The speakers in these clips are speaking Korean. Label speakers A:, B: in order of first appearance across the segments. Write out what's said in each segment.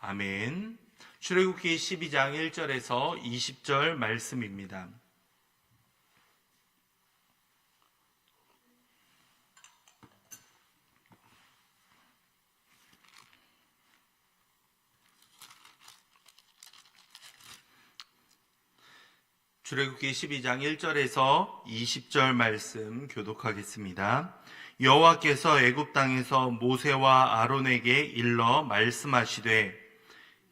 A: 아멘. 출애굽기 12장 1절에서 20절 말씀입니다. 출애굽기 12장 1절에서 20절 말씀 교독하겠습니다. 여호와께서 애굽 땅에서 모세와 아론에게 일러 말씀하시되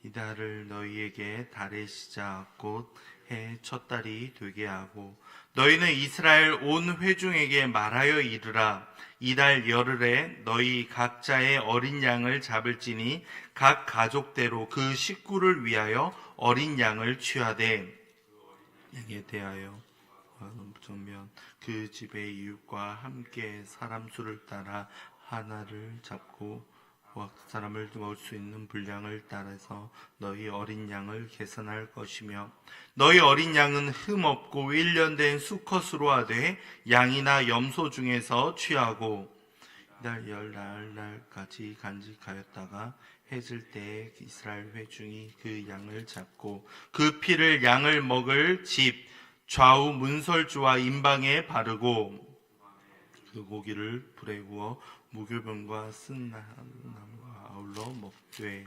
A: 이달을 너희에게 달의 시작 곧 해 첫 달이 되게 하고 너희는 이스라엘 온 회중에게 말하여 이르라. 이달 열흘에 너희 각자의 어린 양을 잡을지니 각 가족대로 그 식구를 위하여 어린 양을 취하되 양에 대하여 정면 그 집의 이웃과 함께 사람 수를 따라 하나를 잡고 사람을 먹을 수 있는 분량을 따라서 너희 어린 양을 계산할 것이며 너희 어린 양은 흠 없고 1년 된 수컷으로 하되 양이나 염소 중에서 취하고 이달 열날까지 간직하였다가 해질 때에 이스라엘 회중이 그 양을 잡고 그 피를 양을 먹을 집 좌우 문설주와 임방에 바르고 그 고기를 불에 구워 무교병과 쓴 나무와 아울러 먹되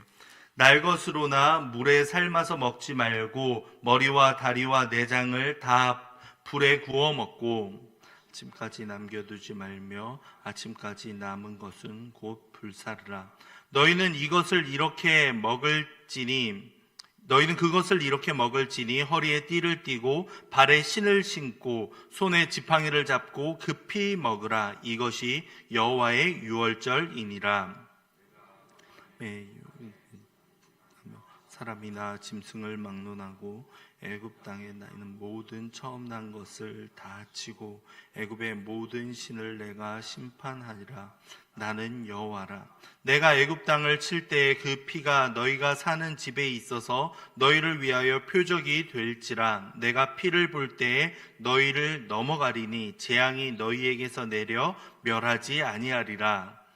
A: 날것으로나 물에 삶아서 먹지 말고 머리와 다리와 내장을 다 불에 구워 먹고 아침까지 남겨두지 말며 아침까지 남은 것은 곧 불사르라. 너희는 그것을 이렇게 먹을지니 허리에 띠를 띠고 발에 신을 신고 손에 지팡이를 잡고 급히 먹으라. 이것이 여호와의 유월절이니라. 사람이나 짐승을 막론하고 애굽 땅에 나는 모든 처음 난 것을 다 치고 애굽의 모든 신을 내가 심판하리라. 나는 여호와라. 내가 애굽 땅을 칠 때에 그 피가 너희가 사는 집에 있어서 너희를 위하여 표적이 될지라. 내가 피를 볼 때에 너희를 넘어가리니 재앙이 너희에게서 내려 멸하지 아니하리라.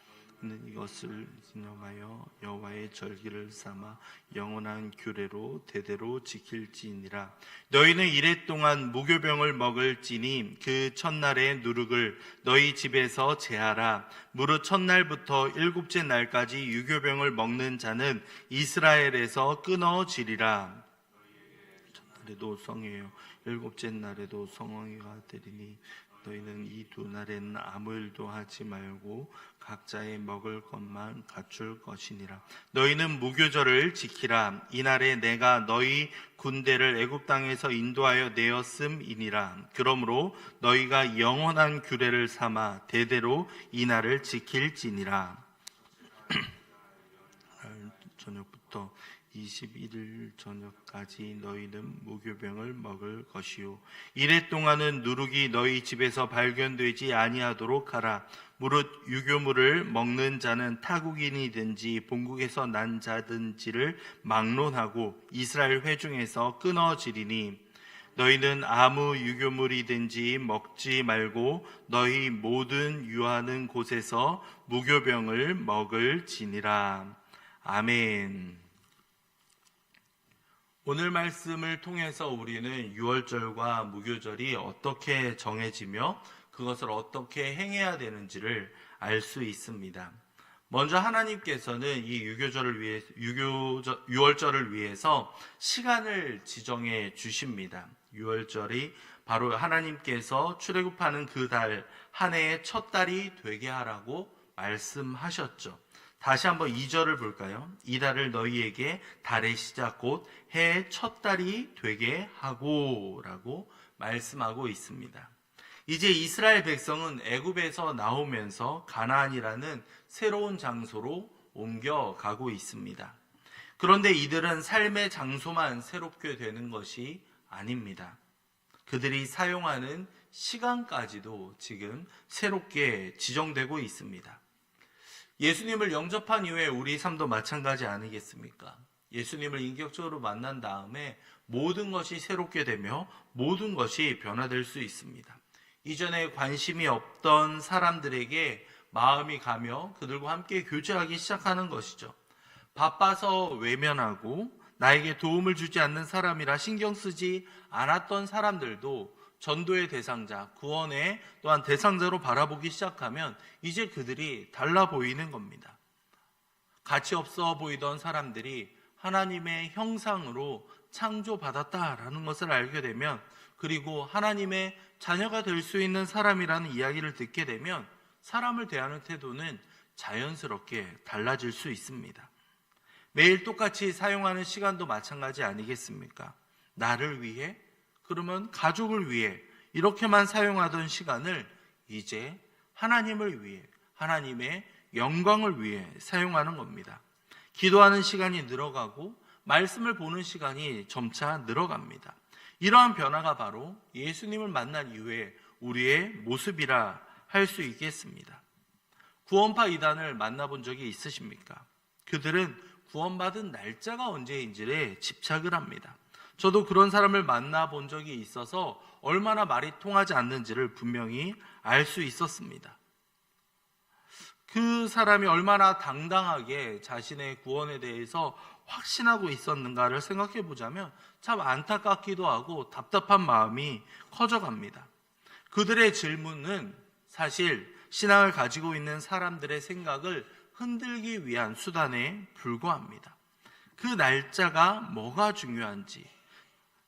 A: 이것을 기념하여 여호와의 절기를 삼아 영원한 규례로 대대로 지킬지니라. 너희는 이레 동안 무교병을 먹을지니 그 첫날의 누룩을 너희 집에서 제하라. 무릇 첫날부터 일곱째 날까지 유교병을 먹는 자는 이스라엘에서 끊어지리라. 첫날에도 성회요 일곱째 날에도 성황이가 되리니 너희는 이 두 날에는 아무 일도 하지 말고 각자의 먹을 것만 갖출 것이니라. 너희는 무교절을 지키라. 이날에 내가 너희 군대를 애굽 땅에서 인도하여 내었음이니라. 그러므로 너희가 영원한 규례를 삼아 대대로 이 날을 지킬지니라. 저녁부터 21일 저녁까지 너희는 무교병을 먹을 것이요 이래 동안은 누룩이 너희 집에서 발견되지 아니하도록 하라. 무릇 유교물을 먹는 자는 타국인이든지 본국에서 난 자든지를 막론하고 이스라엘 회중에서 끊어지리니 너희는 아무 유교물이든지 먹지 말고 너희 모든 유하는 곳에서 무교병을 먹을지니라. 아멘. 오늘 말씀을 통해서 우리는 유월절과 무교절이 어떻게 정해지며 그것을 어떻게 행해야 되는지를 알 수 있습니다. 먼저 하나님께서는 이 유월절을 위해서 시간을 지정해 주십니다. 유월절이 바로 하나님께서 출애굽하는 그 달, 한 해의 첫 달이 되게 하라고 말씀하셨죠. 다시 한번 2절을 볼까요? 이달을 너희에게 달의 시작 곧 해의 첫 달이 되게 하고 라고 말씀하고 있습니다. 이제 이스라엘 백성은 애굽에서 나오면서 가나안이라는 새로운 장소로 옮겨가고 있습니다. 그런데 이들은 삶의 장소만 새롭게 되는 것이 아닙니다. 그들이 사용하는 시간까지도 지금 새롭게 지정되고 있습니다. 예수님을 영접한 이후에 우리 삶도 마찬가지 아니겠습니까? 예수님을 인격적으로 만난 다음에 모든 것이 새롭게 되며 모든 것이 변화될 수 있습니다. 이전에 관심이 없던 사람들에게 마음이 가며 그들과 함께 교제하기 시작하는 것이죠. 바빠서 외면하고 나에게 도움을 주지 않는 사람이라 신경 쓰지 않았던 사람들도 전도의 대상자, 구원의 또한 대상자로 바라보기 시작하면 이제 그들이 달라 보이는 겁니다. 가치 없어 보이던 사람들이 하나님의 형상으로 창조받았다라는 것을 알게 되면, 그리고 하나님의 자녀가 될 수 있는 사람이라는 이야기를 듣게 되면 사람을 대하는 태도는 자연스럽게 달라질 수 있습니다. 매일 똑같이 사용하는 시간도 마찬가지 아니겠습니까? 나를 위해, 그러면 가족을 위해 이렇게만 사용하던 시간을 이제 하나님을 위해, 하나님의 영광을 위해 사용하는 겁니다. 기도하는 시간이 늘어가고 말씀을 보는 시간이 점차 늘어갑니다. 이러한 변화가 바로 예수님을 만난 이후에 우리의 모습이라 할 수 있겠습니다. 구원파 이단을 만나본 적이 있으십니까? 그들은 구원받은 날짜가 언제인지에 집착을 합니다. 저도 그런 사람을 만나본 적이 있어서 얼마나 말이 통하지 않는지를 분명히 알 수 있었습니다. 그 사람이 얼마나 당당하게 자신의 구원에 대해서 확신하고 있었는가를 생각해 보자면 참 안타깝기도 하고 답답한 마음이 커져갑니다. 그들의 질문은 사실 신앙을 가지고 있는 사람들의 생각을 흔들기 위한 수단에 불과합니다. 그 날짜가 뭐가 중요한지,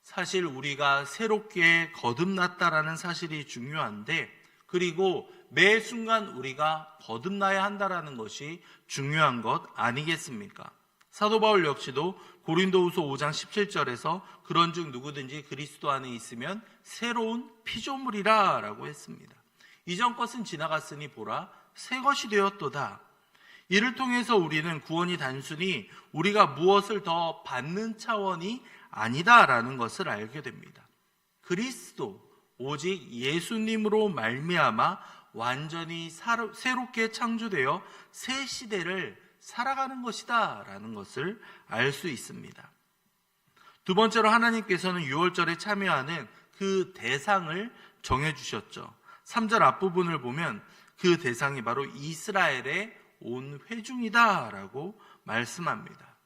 A: 사실 우리가 새롭게 거듭났다라는 사실이 중요한데, 그리고 매 순간 우리가 거듭나야 한다라는 것이 중요한 것 아니겠습니까? 사도 바울 역시도 고린도후서 5장 17절에서 그런즉 누구든지 그리스도 안에 있으면 새로운 피조물이라 라고 했습니다. 이전 것은 지나갔으니 보라 새 것이 되었도다. 이를 통해서 우리는 구원이 단순히 우리가 무엇을 더 받는 차원이 아니다라는 것을 알게 됩니다. 그리스도, 오직 예수님으로 말미암아 완전히 새롭게 창조되어 새 시대를 살아가는 것이다 라는 것을 알 수 있습니다. 두 번째로 하나님께서는 유월절에 참여하는 그 대상을 정해주셨죠. 3절 앞부분을 보면 그 대상이 바로 이스라엘의 온 회중이다 라고 말씀합니다.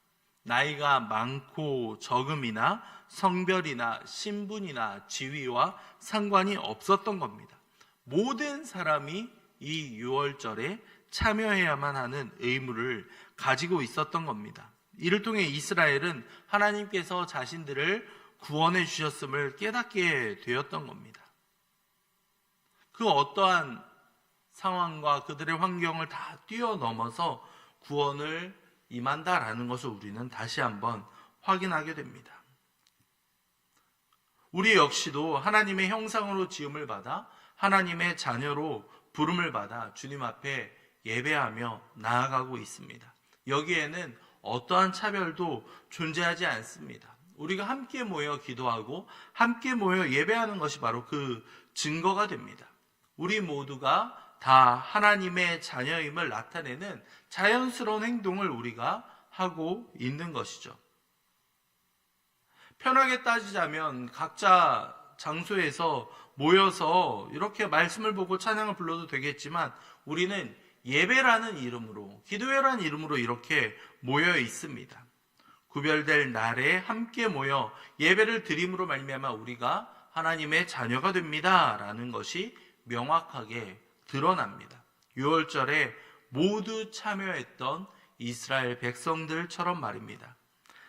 A: 나이가 많고 적음이나 성별이나 신분이나 지위와 상관이 없었던 겁니다. 모든 사람이 이 유월절에 참여해야만 하는 의무를 가지고 있었던 겁니다. 이를 통해 이스라엘은 하나님께서 자신들을 구원해 주셨음을 깨닫게 되었던 겁니다. 그 어떠한 상황과 그들의 환경을 다 뛰어넘어서 구원을 임한다라는 것을 우리는 다시 한번 확인하게 됩니다. 우리 역시도 하나님의 형상으로 지음을 받아 하나님의 자녀로 부름을 받아 주님 앞에 예배하며 나아가고 있습니다. 여기에는 어떠한 차별도 존재하지 않습니다. 우리가 함께 모여 기도하고 함께 모여 예배하는 것이 바로 그 증거가 됩니다. 우리 모두가 다 하나님의 자녀임을 나타내는 자연스러운 행동을 우리가 하고 있는 것이죠. 편하게 따지자면 각자 장소에서 모여서 이렇게 말씀을 보고 찬양을 불러도 되겠지만 우리는 예배라는 이름으로, 기도회라는 이름으로 이렇게 모여 있습니다. 구별될 날에 함께 모여 예배를 드림으로 말미암아 우리가 하나님의 자녀가 됩니다 라는 것이 명확하게 드러납니다. 6월절에 모두 참여했던 이스라엘 백성들처럼 말입니다.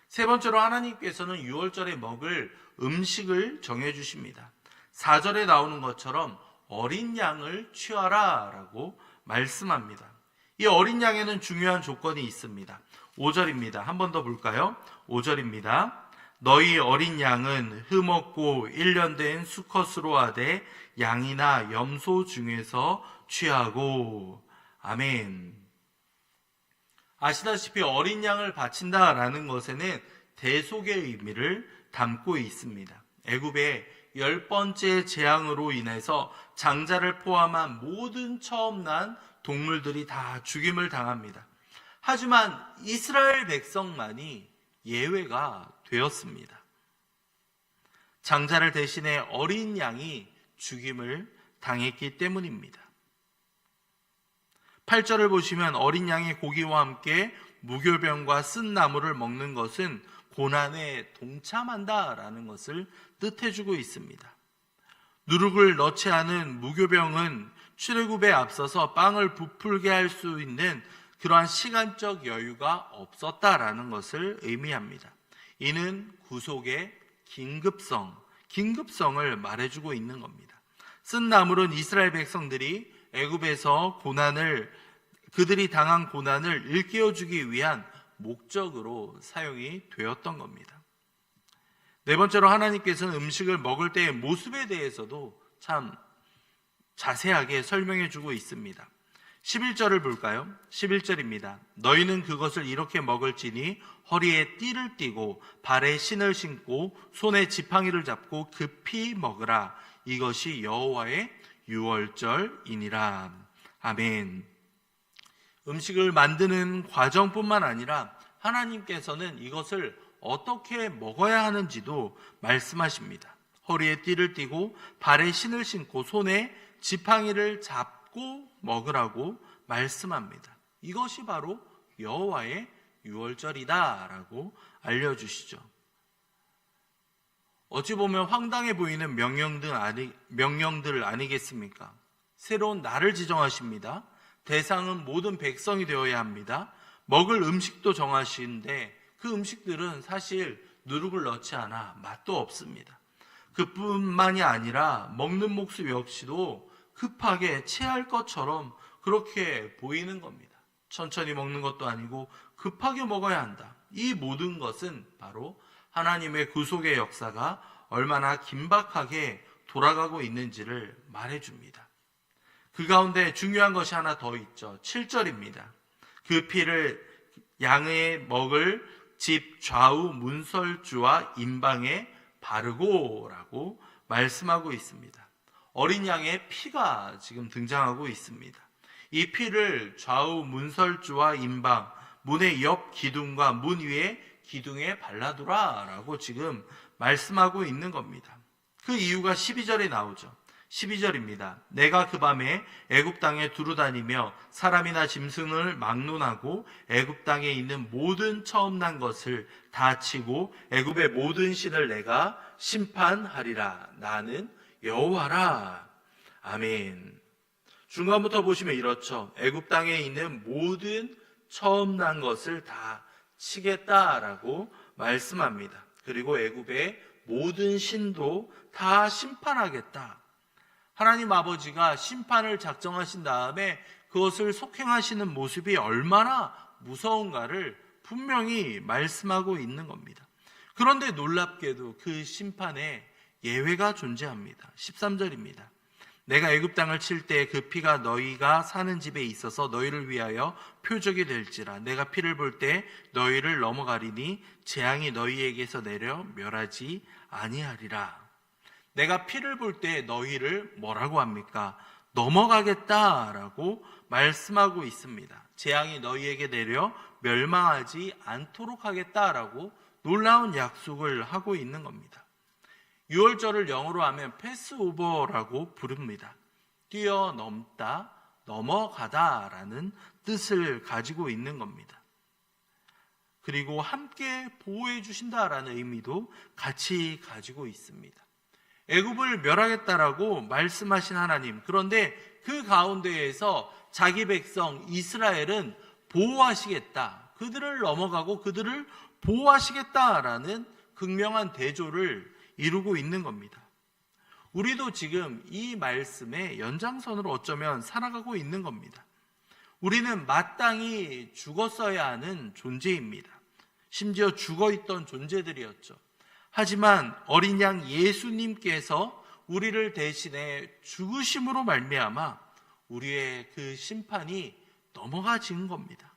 A: 세 번째로 하나님께서는 6월절에 먹을 음식을 정해주십니다. 4절에 나오는 것처럼 어린 양을 취하라 라고 말씀합니다. 이 어린 양에는 중요한 조건이 있습니다. 5절입니다. 한 번 더 볼까요? 5절입니다. 너희 어린 양은 흠없고 1년 된 수컷으로 하되 양이나 염소 중에서 취하고. 아멘. 아시다시피 어린 양을 바친다라는 것에는 대속의 의미를 담고 있습니다. 애굽의 10번째 재앙으로 인해서 장자를 포함한 모든 처음 난 동물들이 다 죽임을 당합니다. 하지만 이스라엘 백성만이 예외가 되었습니다. 장자를 대신해 어린 양이 죽임을 당했기 때문입니다. 8절을 보시면 어린 양의 고기와 함께 무교병과 쓴 나무를 먹는 것은 고난에 동참한다라는 것을 뜻해주고 있습니다. 누룩을 넣지 않은 무교병은 출애굽에 앞서서 빵을 부풀게 할 수 있는 그러한 시간적 여유가 없었다라는 것을 의미합니다. 이는 구속의 긴급성을 말해주고 있는 겁니다. 쓴 나물은 이스라엘 백성들이 애굽에서 그들이 당한 고난을 일깨워주기 위한 목적으로 사용이 되었던 겁니다. 네 번째로 하나님께서는 음식을 먹을 때의 모습에 대해서도 참 자세하게 설명해 주고 있습니다. 11절을 볼까요? 11절입니다. 너희는 그것을 이렇게 먹을지니 허리에 띠를 띠고 발에 신을 신고 손에 지팡이를 잡고 급히 먹으라. 이것이 여호와의 유월절이니라. 아멘. 음식을 만드는 과정뿐만 아니라 하나님께서는 이것을 어떻게 먹어야 하는지도 말씀하십니다. 허리에 띠를 띠고 발에 신을 신고 손에 지팡이를 잡고 먹으라고 말씀합니다. 이것이 바로 여호와의 유월절이다라고 알려주시죠. 어찌 보면 황당해 보이는 명령들 아니겠습니까? 새로운 날을 지정하십니다. 대상은 모든 백성이 되어야 합니다. 먹을 음식도 정하시는데 그 음식들은 사실 누룩을 넣지 않아 맛도 없습니다. 그뿐만이 아니라 먹는 모습 역시도 급하게 체할 것처럼 그렇게 보이는 겁니다. 천천히 먹는 것도 아니고 급하게 먹어야 한다. 이 모든 것은 바로 하나님의 구속의 역사가 얼마나 긴박하게 돌아가고 있는지를 말해줍니다. 그 가운데 중요한 것이 하나 더 있죠. 7절입니다. 그 피를 양의 먹을 집 좌우 문설주와 임방에 바르고 라고 말씀하고 있습니다. 어린 양의 피가 지금 등장하고 있습니다. 이 피를 좌우 문설주와 임방, 문의 옆 기둥과 문 위에 기둥에 발라두라 라고 지금 말씀하고 있는 겁니다. 그 이유가 12절에 나오죠. 12절입니다. 내가 그 밤에 애굽 땅에 두루다니며 사람이나 짐승을 막론하고 애굽 땅에 있는 모든 처음 난 것을 다 치고 애굽의 모든 신을 내가 심판하리라. 나는 여호와라. 아멘. 중간부터 보시면 이렇죠. 애굽 땅에 있는 모든 처음 난 것을 다 치겠다라고 말씀합니다. 그리고 애굽의 모든 신도 다 심판하겠다. 하나님 아버지가 심판을 작정하신 다음에 그것을 속행하시는 모습이 얼마나 무서운가를 분명히 말씀하고 있는 겁니다. 그런데 놀랍게도 그 심판에 예외가 존재합니다. 13절입니다. 내가 애굽 땅을 칠 때 그 피가 너희가 사는 집에 있어서 너희를 위하여 표적이 될지라. 내가 피를 볼 때 너희를 넘어가리니 재앙이 너희에게서 내려 멸하지 아니하리라. 내가 피를 볼 때 너희를 뭐라고 합니까? 넘어가겠다라고 말씀하고 있습니다. 재앙이 너희에게 내려 멸망하지 않도록 하겠다라고 놀라운 약속을 하고 있는 겁니다. 6월절을 영어로 하면 패스오버라고 부릅니다. 뛰어넘다, 넘어가다라는 뜻을 가지고 있는 겁니다. 그리고 함께 보호해 주신다라는 의미도 같이 가지고 있습니다. 애굽을 멸하겠다라고 말씀하신 하나님, 그런데 그 가운데에서 자기 백성 이스라엘은 보호하시겠다, 그들을 넘어가고 그들을 보호하시겠다라는 극명한 대조를 이루고 있는 겁니다. 우리도 지금 이 말씀의 연장선으로 어쩌면 살아가고 있는 겁니다. 우리는 마땅히 죽었어야 하는 존재입니다. 심지어 죽어있던 존재들이었죠. 하지만 어린 양 예수님께서 우리를 대신해 죽으심으로 말미암아 우리의 그 심판이 넘어가진 겁니다.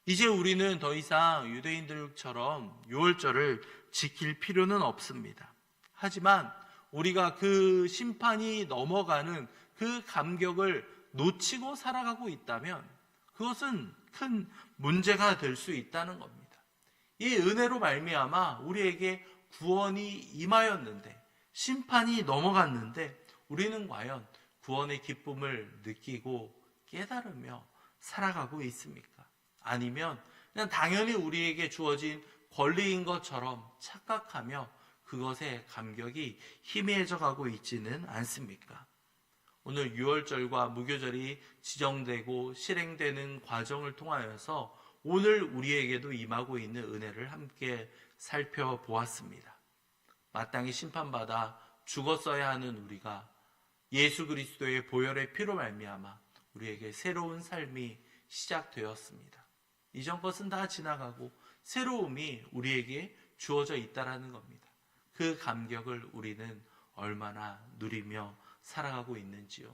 A: 이제 우리는 더 이상 유대인들처럼 유월절을 지킬 필요는 없습니다. 하지만 우리가 그 심판이 넘어가는 그 감격을 놓치고 살아가고 있다면 그것은 큰 문제가 될 수 있다는 겁니다. 이 은혜로 말미암아 우리에게 구원이 임하였는데, 심판이 넘어갔는데 우리는 과연 구원의 기쁨을 느끼고 깨달으며 살아가고 있습니까? 아니면 그냥 당연히 우리에게 주어진 권리인 것처럼 착각하며 그것에 감격이 희미해져 가고 있지는 않습니까? 오늘 유월절과 무교절이 지정되고 실행되는 과정을 통하여서 오늘 우리에게도 임하고 있는 은혜를 함께 살펴보았습니다. 마땅히 심판받아 죽었어야 하는 우리가 예수 그리스도의 보혈의 피로 말미암아 우리에게 새로운 삶이 시작되었습니다. 이전 것은 다 지나가고 새로움이 우리에게 주어져 있다라는 겁니다. 그 감격을 우리는 얼마나 누리며 살아가고 있는지요.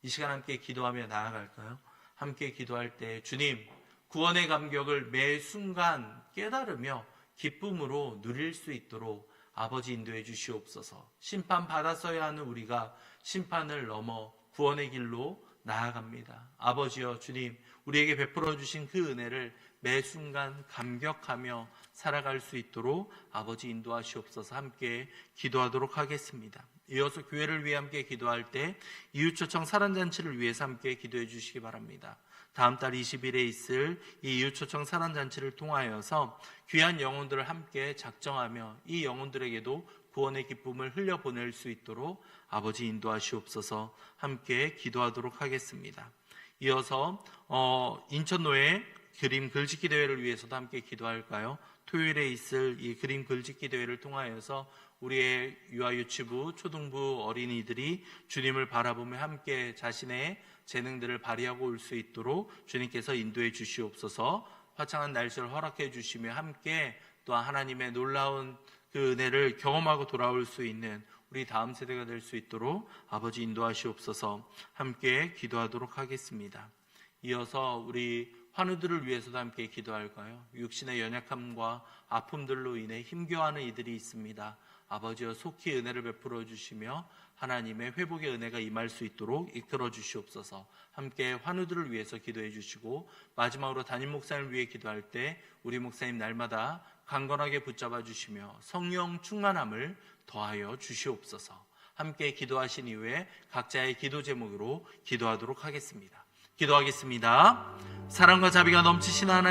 A: 이 시간 함께 기도하며 나아갈까요? 함께 기도할 때 주님, 구원의 감격을 매 순간 깨달으며 기쁨으로 누릴 수 있도록 아버지 인도해 주시옵소서. 심판 받았어야 하는 우리가 심판을 넘어 구원의 길로 나아갑니다. 아버지여 주님, 우리에게 베풀어 주신 그 은혜를 매 순간 감격하며 살아갈 수 있도록 아버지 인도하시옵소서. 함께 기도하도록 하겠습니다. 이어서 교회를 위해 함께 기도할 때 이웃초청 사랑잔치를 위해서 함께 기도해 주시기 바랍니다. 다음 달 20일에 있을 이 이웃초청 사랑잔치를 통하여서 귀한 영혼들을 함께 작정하며 이 영혼들에게도 구원의 기쁨을 흘려보낼 수 있도록 아버지 인도하시옵소서. 함께 기도하도록 하겠습니다. 이어서 인천노예 그림 글짓기 대회를 위해서도 함께 기도할까요? 토요일에 있을 이 그림 글짓기 대회를 통하여서 우리의 유아유치부, 초등부 어린이들이 주님을 바라보며 함께 자신의 재능들을 발휘하고 올 수 있도록 주님께서 인도해 주시옵소서. 화창한 날씨를 허락해 주시며 함께 또한 하나님의 놀라운 그 은혜를 경험하고 돌아올 수 있는 우리 다음 세대가 될 수 있도록 아버지 인도하시옵소서. 함께 기도하도록 하겠습니다. 이어서 우리 환우들을 위해서도 함께 기도할까요? 육신의 연약함과 아픔들로 인해 힘겨워하는 이들이 있습니다. 아버지여 속히 은혜를 베풀어 주시며 하나님의 회복의 은혜가 임할 수 있도록 이끌어 주시옵소서. 함께 환우들을 위해서 기도해 주시고 마지막으로 담임 목사님을 위해 기도할 때 우리 목사님 날마다 강건하게 붙잡아 주시며 성령 충만함을 더하여 주시옵소서. 함께 기도하신 이후에 각자의 기도 제목으로 기도하도록 하겠습니다. 기도하겠습니다. 사랑과 자비가 넘치신 하나님,